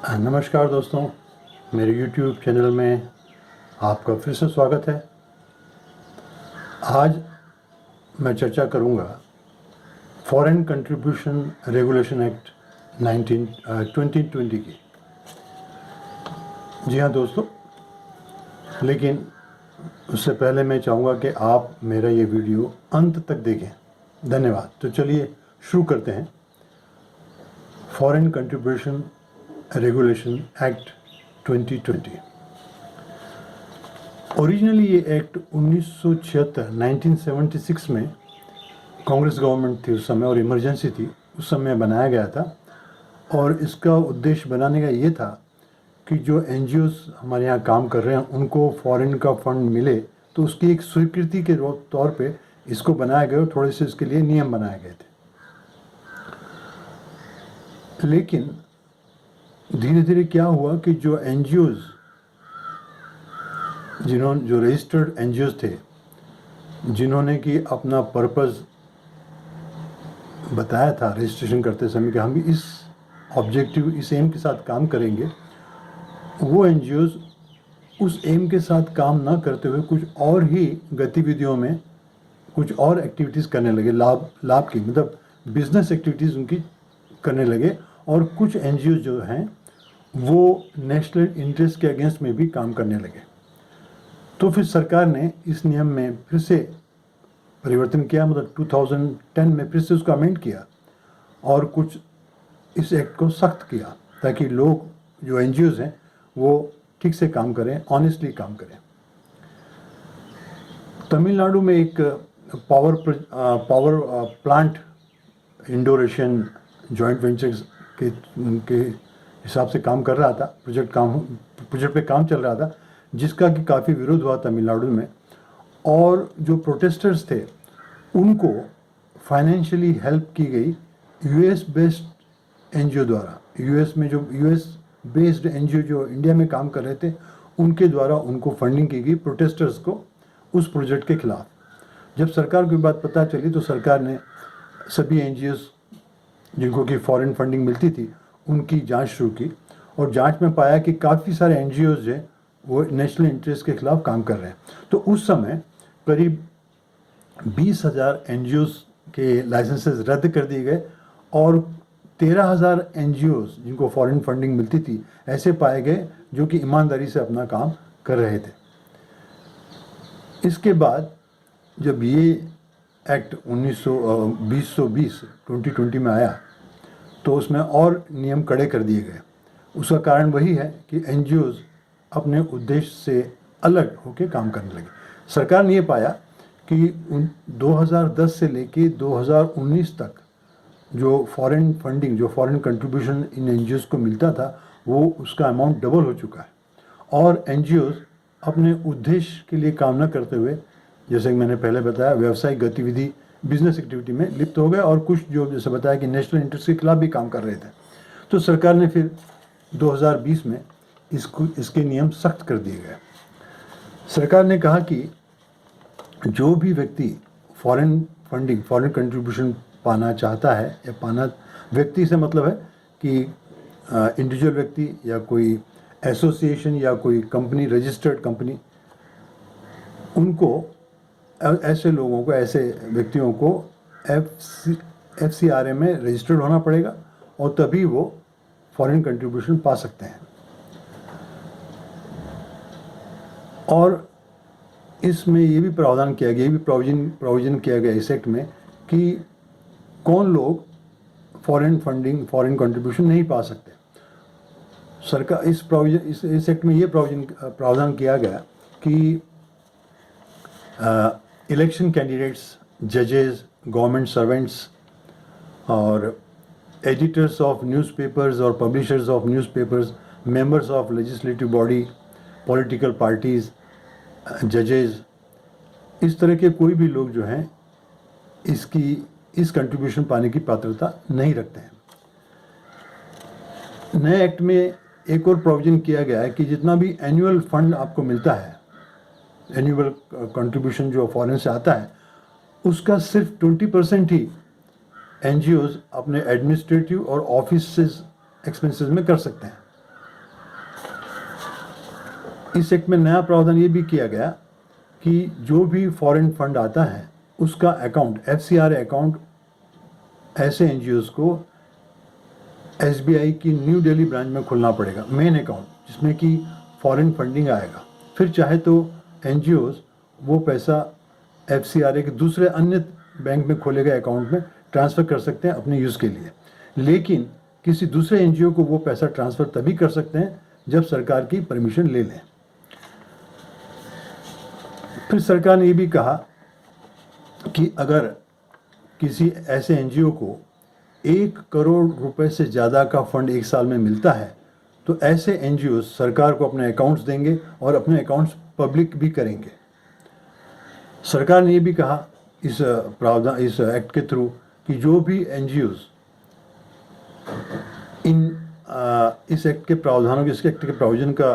नमस्कार दोस्तों, मेरे YouTube चैनल में आपका फिर से स्वागत है। आज मैं चर्चा करूंगा फॉरेन कंट्रीब्यूशन रेगुलेशन एक्ट 2020 की। जी हाँ दोस्तों, लेकिन उससे पहले मैं चाहूँगा कि आप मेरा ये वीडियो अंत तक देखें। धन्यवाद। तो चलिए शुरू करते हैं। Foreign contribution regulation act 2020। Originally ये एक्ट 1976 में कांग्रेस गवर्नमेंट थी उस समय और इमरजेंसी थी, उस समय बनाया गया था। और इसका उद्देश्य बनाने का ये था कि जो एनजीओस हमारे यहाँ काम कर रहे हैं उनको फॉरेन का फंड मिले, तो उसकी एक स्वीकृति के तौर पे इसको बनाया गया और थोड़े से इसके लिए नियम बनाए गए थे। लेकिन धीरे धीरे क्या हुआ कि जो एनजीओज जो रजिस्टर्ड एनजीओज थे, जिन्होंने कि अपना पर्पस बताया था रजिस्ट्रेशन करते समय कि हम इस ऑब्जेक्टिव, इस एम के साथ काम करेंगे, वो एनजीओज उस एम के साथ काम ना करते हुए कुछ और ही गतिविधियों में कुछ और एक्टिविटीज़ करने लगे, लाभ की मतलब बिजनेस एक्टिविटीज़ उनकी करने लगे। और कुछ एनजीओ जो हैं वो नेशनल इंटरेस्ट के अगेंस्ट में भी काम करने लगे। तो फिर सरकार ने इस नियम में फिर से परिवर्तन किया, मतलब 2010 में फिर से उसको अमेंड किया और कुछ इस एक्ट को सख्त किया ताकि लोग जो एनजीओज हैं वो ठीक से काम करें, ऑनेस्टली काम करें। तमिलनाडु में एक power plant indoor Asian joint ventures के हिसाब से काम कर रहा था, प्रोजेक्ट पे काम चल रहा था, जिसका कि काफ़ी विरोध हुआ तमिलनाडु में। और जो प्रोटेस्टर्स थे उनको फाइनेंशियली हेल्प की गई यूएस बेस्ड एनजीओ द्वारा। यूएस बेस्ड एनजीओ जो इंडिया में काम कर रहे थे उनके द्वारा उनको फंडिंग की गई प्रोटेस्टर्स को उस प्रोजेक्ट के खिलाफ। जब सरकार को बात पता चली तो सरकार ने सभी एनजीओस जिनको कि फॉरेन फंडिंग मिलती थी उनकी जांच शुरू की और जांच में पाया कि काफ़ी सारे एनजीओज जो वो नेशनल इंटरेस्ट के खिलाफ काम कर रहे हैं। तो उस समय करीब 20,000 एनजीओज के लाइसेंसेस रद्द कर दिए गए और 13,000 एनजीओज जिनको फॉरेन फंडिंग मिलती थी ऐसे पाए गए जो कि ईमानदारी से अपना काम कर रहे थे। इसके बाद जब ये एक्ट 2020 में आया तो उसमें और नियम कड़े कर दिए गए। उसका कारण वही है कि एनजीओज अपने उद्देश्य से अलग होकर काम करने लगे। सरकार ने ये पाया कि 2010 से लेके 2019 तक जो फॉरेन फंडिंग, जो फॉरेन कंट्रीब्यूशन इन एनजीओज को मिलता था वो उसका अमाउंट डबल हो चुका है। और एनजीओज अपने उद्देश्य के लिए काम न करते हुए, जैसे कि मैंने पहले बताया, व्यावसायिक गतिविधि, बिजनेस एक्टिविटी में लिप्त हो गए और कुछ जो जैसे बताया कि नेशनल इंटरेस्ट के खिलाफ भी काम कर रहे थे। तो सरकार ने फिर 2020 में इसके नियम सख्त कर दिए गए। सरकार ने कहा कि जो भी व्यक्ति फॉरेन फंडिंग, फॉरेन कंट्रीब्यूशन पाना चाहता है, या पाना, व्यक्ति से मतलब है कि इंडिविजुअल व्यक्ति या कोई एसोसिएशन या कोई कंपनी, रजिस्टर्ड कंपनी, उनको, ऐसे लोगों को, ऐसे व्यक्तियों को FCRA में रजिस्टर्ड होना पड़ेगा और तभी वो फॉरेन कंट्रीब्यूशन पा सकते हैं। और इसमें ये भी प्रावधान किया गया, ये भी प्रोविजन किया गया इस एक्ट में कि कौन लोग फॉरेन फंडिंग, फॉरेन कंट्रीब्यूशन नहीं पा सकते। सरकार इस एक्ट में ये प्रावधान किया गया कि इलेक्शन कैंडिडेट्स, जजेस, गवर्नमेंट सर्वेंट्स और एडिटर्स ऑफ न्यूज़पेपर्स और publishers of newspapers, members of legislative body, political parties, जजेस, इस तरह के कोई भी लोग जो हैं इस कंट्रीब्यूशन पाने की पात्रता नहीं रखते हैं। नए एक्ट में एक और प्रोविजन किया गया है कि जितना भी एनुअल फंड आपको मिलता है, एनुअल कंट्रीब्यूशन जो फॉरेन से आता है, उसका सिर्फ 20% ही एनजीओज अपने एडमिनिस्ट्रेटिव और ऑफिस एक्सपेंसेस में कर सकते हैं। इस एक्ट में नया प्रावधान ये भी किया गया कि जो भी फॉरेन फंड आता है उसका अकाउंट, FCRA अकाउंट, ऐसे NGOs को SBI की न्यू दिल्ली ब्रांच में खुलना पड़ेगा, मेन अकाउंट जिसमें कि फॉरेन फंडिंग आएगा। फिर चाहे तो NGOs वो पैसा FCRA के दूसरे अन्य बैंक में खोले गए अकाउंट में ट्रांसफ़र कर सकते हैं अपने यूज़ के लिए, लेकिन किसी दूसरे NGO को वो पैसा ट्रांसफ़र तभी कर सकते हैं जब सरकार की परमिशन ले लें। फिर सरकार ने ये भी कहा कि अगर किसी ऐसे NGO को 1 करोड़ रुपए से ज़्यादा का फंड एक साल में मिलता है तो ऐसे NGOs सरकार को अपने अकाउंट्स देंगे और अपने अकाउंट्स पब्लिक भी करेंगे। सरकार ने ये भी कहा इस प्रावधान, इस एक्ट के थ्रू, कि जो भी NGOs इस एक्ट के प्रावधानों, इस एक्ट के प्रोविजन का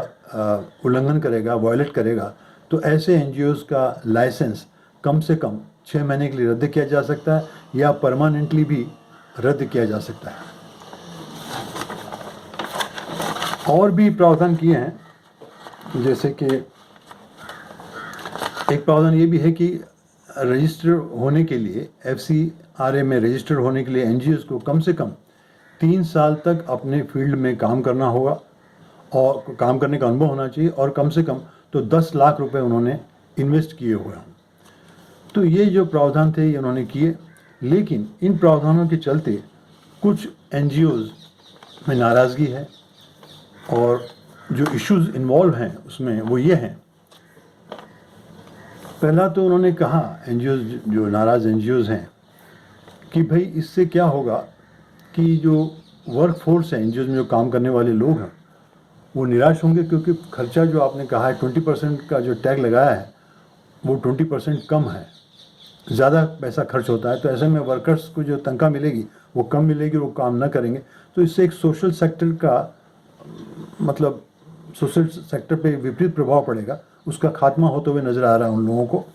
उल्लंघन करेगा, वायलेट करेगा, तो ऐसे NGOs का लाइसेंस कम से कम 6 महीने के लिए रद्द किया जा सकता है या परमानेंटली भी रद्द किया जा सकता है। और भी प्रावधान किए हैं, जैसे कि एक प्रावधान ये भी है कि रजिस्टर होने के लिए, FCRA में रजिस्टर होने के लिए NGOs को कम से कम 3 साल तक अपने फील्ड में काम करना होगा और काम करने का अनुभव होना चाहिए, और कम से कम तो 10 लाख रुपए उन्होंने इन्वेस्ट किए हुए हों। तो ये जो प्रावधान थे ये उन्होंने किए, लेकिन इन प्रावधानों के चलते कुछ NGOs में नाराज़गी है, और जो इश्यूज इन्वॉल्व हैं उसमें वो ये हैं। पहला तो उन्होंने कहा, NGOs, जो नाराज़ NGOs हैं, कि भाई इससे क्या होगा कि जो वर्क फोर्स है, NGOs में जो काम करने वाले लोग हैं, वो निराश होंगे, क्योंकि खर्चा जो आपने कहा है 20% का जो टैग लगाया है वो 20% कम है, ज़्यादा पैसा खर्च होता है। तो ऐसे में वर्कर्स को जो तनख्वाह मिलेगी वो कम मिलेगी, वो काम ना करेंगे। तो इससे एक सोशल सेक्टर का, मतलब सोशल सेक्टर पे विपरीत प्रभाव पड़ेगा, उसका खात्मा होते हुए नज़र आ रहा है उन लोगों को।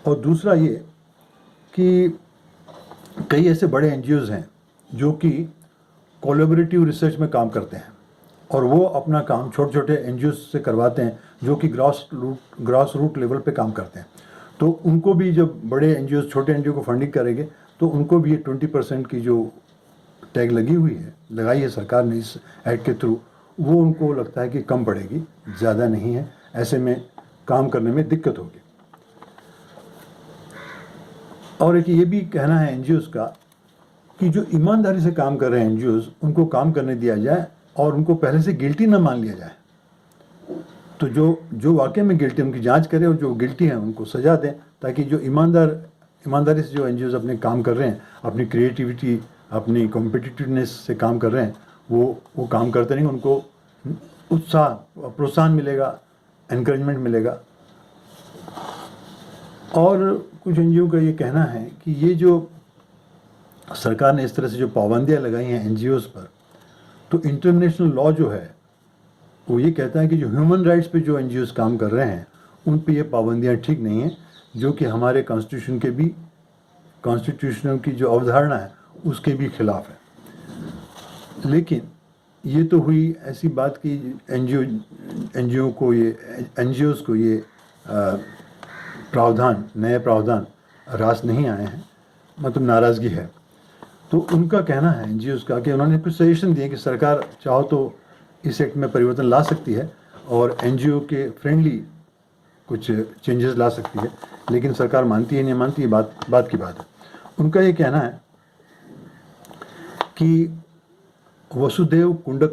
और दूसरा ये कि कई ऐसे बड़े NGOs हैं जो कि कोलैबोरेटिव रिसर्च में काम करते हैं, और वो अपना काम छोटे छोटे NGOs से करवाते हैं जो कि ग्रास रूट लेवल पे काम करते हैं। तो उनको भी, जब बड़े NGOs छोटे NGO को फंडिंग करेंगे तो उनको भी ये 20% की जो टैग लगाई है सरकार ने इस एक्ट के थ्रू, वो उनको लगता है कि कम पड़ेगी, ज़्यादा नहीं है। ऐसे में काम करने में दिक्कत होगी। और एक ये भी कहना है NGOs का कि जो ईमानदारी से काम कर रहे हैं NGOs, उनको काम करने दिया जाए और उनको पहले से गिल्टी ना मान लिया जाए। तो जो वाकई में गिल्टी, उनकी जांच करें, और जो गिल्टी हैं उनको सजा दें, ताकि जो ईमानदारी से जो NGOs अपने काम कर रहे हैं, अपनी क्रिएटिविटी, अपनी कॉम्पिटिटिवनेस से काम कर रहे हैं, वो काम करते रहेंगे, उनको उत्साह, प्रोत्साहन मिलेगा, एनकरेजमेंट मिलेगा। और कुछ NGO का ये कहना है कि ये जो सरकार ने इस तरह से जो पाबंदियां लगाई हैं NGOs पर, तो इंटरनेशनल लॉ जो है वो ये कहता है कि जो ह्यूमन राइट्स पे जो NGOs काम कर रहे हैं उन पे ये पाबंदियां ठीक नहीं हैं, जो कि हमारे कॉन्स्टिट्यूशन की जो अवधारणा है उसके भी खिलाफ है। लेकिन ये तो हुई ऐसी बात कि NGOs को ये नए प्रावधान रास नहीं आए हैं, मतलब नाराज़गी है। तो उनका कहना है NGOs का कि उन्होंने कुछ सजेशन दिए कि सरकार चाहो तो इस एक्ट में परिवर्तन ला सकती है और NGO के फ्रेंडली कुछ चेंजेस ला सकती है, लेकिन सरकार मानती है नहीं मानती है, बात की बात है। उनका ये कहना है कि वसुधैव कुंडक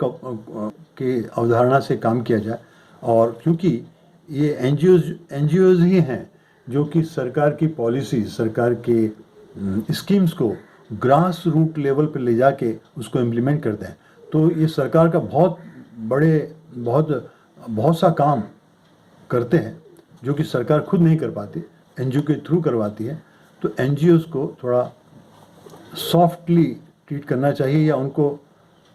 के अवधारणा से काम किया जाए, और क्योंकि ये NGOs ही हैं जो कि सरकार की पॉलिसी, सरकार के स्कीम्स को ग्रास रूट लेवल पर ले जाके उसको इम्प्लीमेंट करते हैं। तो ये सरकार का बहुत सा काम करते हैं जो कि सरकार खुद नहीं कर पाती, NGO के थ्रू करवाती है। तो NGOs को थोड़ा सॉफ्टली ट्रीट करना चाहिए, या उनको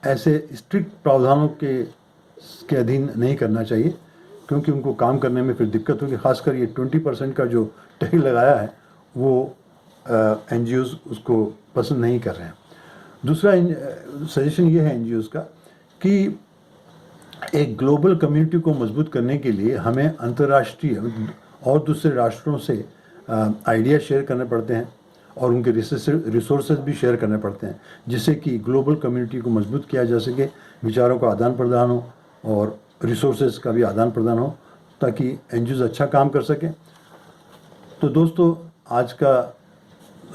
ऐसे स्ट्रिक्ट प्रावधानों के अधीन नहीं करना चाहिए, क्योंकि उनको काम करने में फिर दिक्कत होगी। खासकर ये 20% का जो टैग लगाया है वो NGOs उसको पसंद नहीं कर रहे हैं। दूसरा सजेशन ये है NGOs का कि एक ग्लोबल कम्युनिटी को मजबूत करने के लिए हमें अंतर्राष्ट्रीय और दूसरे राष्ट्रों से आइडिया शेयर करने पड़ते हैं और उनके रिसोर्सेज भी शेयर करने पड़ते हैं, जिससे कि ग्लोबल कम्युनिटी को मजबूत किया जा सके, विचारों का आदान प्रदान हो और रिसोर्सेज का भी आदान प्रदान हो, ताकि एनजीओज अच्छा काम कर सकें। तो दोस्तों, आज का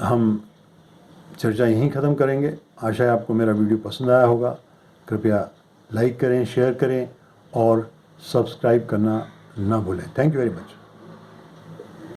हम चर्चा यहीं ख़त्म करेंगे। आशा है आपको मेरा वीडियो पसंद आया होगा। कृपया लाइक करें, शेयर करें और सब्सक्राइब करना ना भूलें। Thank you very much.